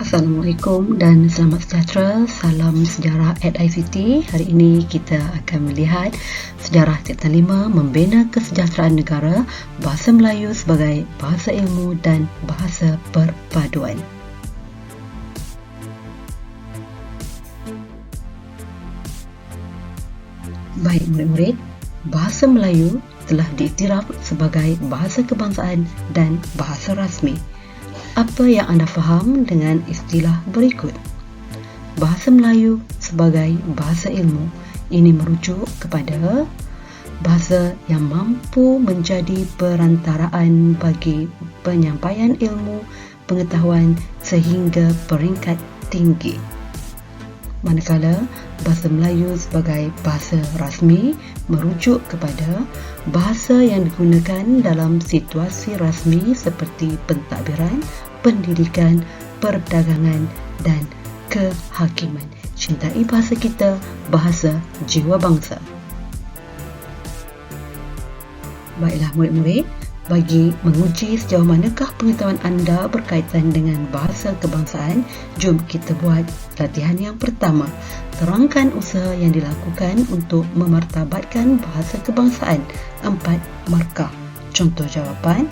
Assalamualaikum dan selamat sejahtera. Salam sejarah at ICT. Hari ini kita akan melihat sejarah Tingkatan 5 membina kesejahteraan negara, bahasa Melayu sebagai bahasa ilmu dan bahasa perpaduan. Baik murid-murid, bahasa Melayu telah diiktiraf sebagai bahasa kebangsaan dan bahasa rasmi. Apa yang anda faham dengan istilah berikut? Bahasa Melayu sebagai bahasa ilmu. Ini merujuk kepada bahasa yang mampu menjadi perantaraan bagi penyampaian ilmu, pengetahuan sehingga peringkat tinggi. Manakala bahasa Melayu sebagai bahasa rasmi merujuk kepada bahasa yang digunakan dalam situasi rasmi seperti pentadbiran, pendidikan, perdagangan dan kehakiman. Cintai bahasa kita, bahasa jiwa bangsa. Baiklah murid-murid, bagi menguji sejauh manakah pengetahuan anda berkaitan dengan bahasa kebangsaan, jom kita buat latihan yang pertama. Terangkan usaha yang dilakukan untuk memartabatkan bahasa kebangsaan. 4 markah. Contoh jawapan.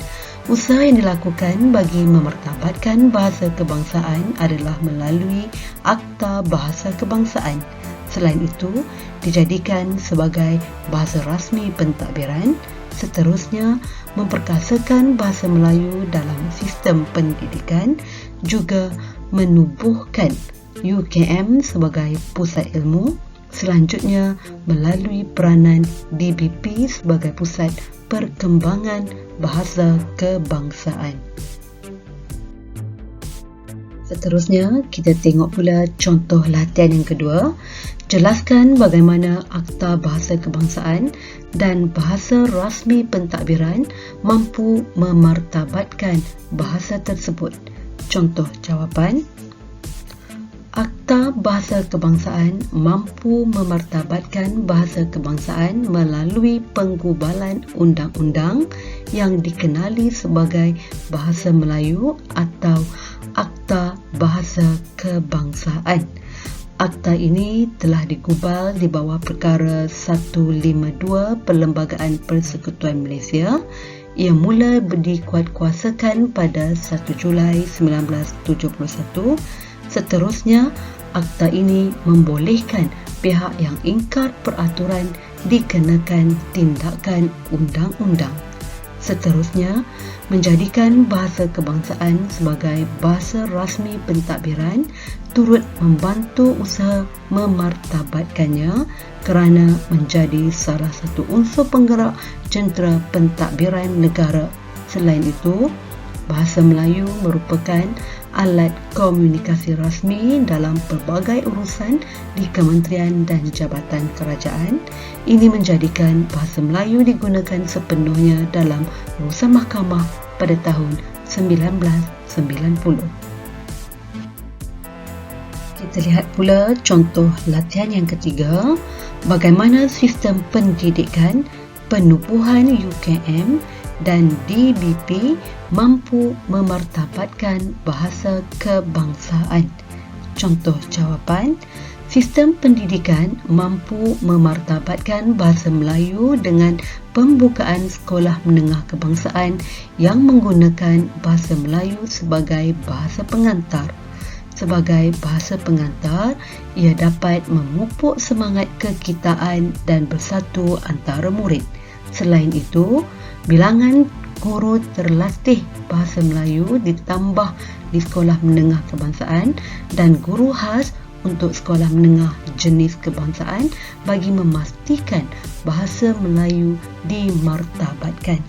Usaha yang dilakukan bagi memartabatkan bahasa kebangsaan adalah melalui Akta Bahasa Kebangsaan. Selain itu, dijadikan sebagai bahasa rasmi pentadbiran. Seterusnya, memperkasakan bahasa Melayu dalam sistem pendidikan, juga menubuhkan UKM sebagai pusat ilmu. Selanjutnya, melalui peranan DBP sebagai pusat perkembangan bahasa kebangsaan. Seterusnya, kita tengok pula contoh latihan yang kedua. Jelaskan bagaimana Akta Bahasa Kebangsaan dan bahasa rasmi pentadbiran mampu memartabatkan bahasa tersebut. Contoh jawapan. Akta Bahasa Kebangsaan mampu memartabatkan bahasa kebangsaan melalui penggubalan undang-undang yang dikenali sebagai Bahasa Melayu atau Akta Bahasa Kebangsaan. Akta ini telah digubal di bawah Perkara 152 Perlembagaan Persekutuan Malaysia. Ia mula dikuatkuasakan pada 1 Julai 1971. Seterusnya, akta ini membolehkan pihak yang ingkar peraturan dikenakan tindakan undang-undang. Seterusnya, menjadikan bahasa kebangsaan sebagai bahasa rasmi pentadbiran turut membantu usaha memartabatkannya kerana menjadi salah satu unsur penggerak jentera pentadbiran negara. Selain itu, bahasa Melayu merupakan alat komunikasi rasmi dalam pelbagai urusan di kementerian dan jabatan kerajaan. Ini menjadikan bahasa Melayu digunakan sepenuhnya dalam urusan mahkamah pada tahun 1990. Kita lihat pula contoh latihan yang ketiga, bagaimana sistem pendidikan, penubuhan UKM dan DBP mampu memartabatkan bahasa kebangsaan. Contoh jawapan. Sistem pendidikan mampu memartabatkan bahasa Melayu dengan pembukaan sekolah menengah kebangsaan yang menggunakan bahasa Melayu sebagai bahasa pengantar. Sebagai bahasa pengantar, ia dapat memupuk semangat kekitaan dan bersatu antara murid. Selain itu, bilangan guru terlatih bahasa Melayu ditambah di sekolah menengah kebangsaan dan guru khas untuk sekolah menengah jenis kebangsaan bagi memastikan bahasa Melayu dimartabatkan.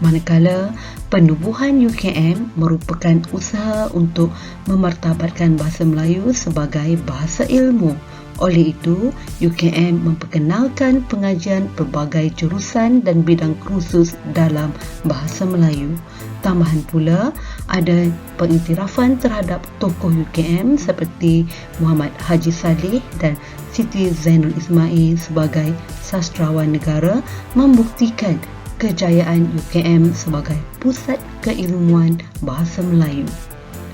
Manakala penubuhan UKM merupakan usaha untuk memartabatkan bahasa Melayu sebagai bahasa ilmu. Oleh itu, UKM memperkenalkan pengajian pelbagai jurusan dan bidang kursus dalam bahasa Melayu. Tambahan pula, ada pengiktirafan terhadap tokoh UKM seperti Muhammad Haji Saleh dan Siti Zainul Ismail sebagai sastrawan negara membuktikan kejayaan UKM sebagai pusat keilmuan bahasa Melayu.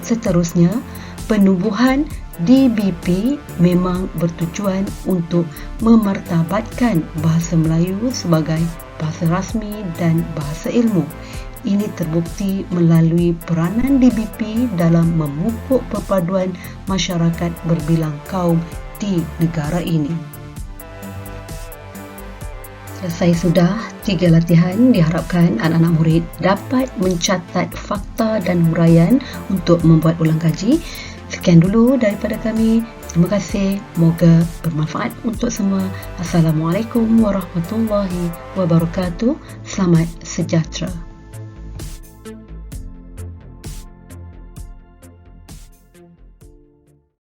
Seterusnya, Penubuhan DBP memang bertujuan untuk memartabatkan bahasa Melayu sebagai bahasa rasmi dan bahasa ilmu. Ini terbukti melalui peranan DBP dalam memupuk perpaduan masyarakat berbilang kaum di negara ini. Selesai sudah 3 latihan, diharapkan anak-anak murid dapat mencatat fakta dan huraian untuk membuat ulang kaji. Sekian dulu daripada kami. Terima kasih. Moga bermanfaat untuk semua. Assalamualaikum warahmatullahi wabarakatuh. Selamat sejahtera.